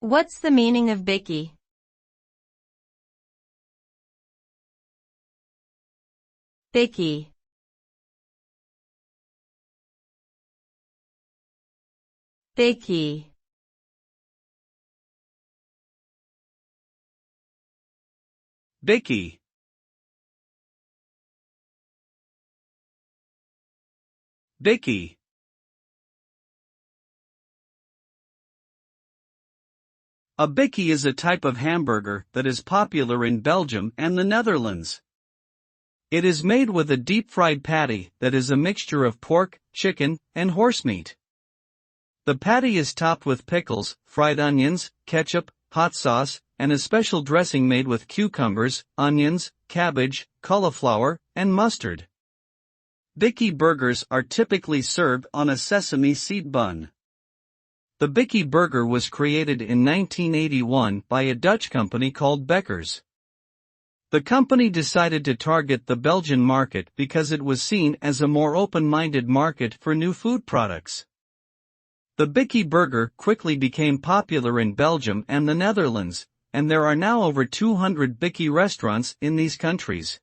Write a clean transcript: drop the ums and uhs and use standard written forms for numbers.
What's the meaning of bicky? Bicky. Bicky. Bicky. Bicky. A bicky is a type of hamburger that is popular in Belgium and the Netherlands. It is made with a deep-fried patty that is a mixture of pork, chicken, and horse meat. The patty is topped with pickles, fried onions, ketchup, hot sauce, and a special dressing made with cucumbers, onions, cabbage, cauliflower, and mustard. Bicky burgers are typically served on a sesame seed bun. The bicky burger was created in 1981 by a Dutch company called Becker's. The company decided to target the Belgian market because it was seen as a more open-minded market for new food products. The bicky burger quickly became popular in Belgium and the Netherlands, and there are now over 200 bicky restaurants in these countries.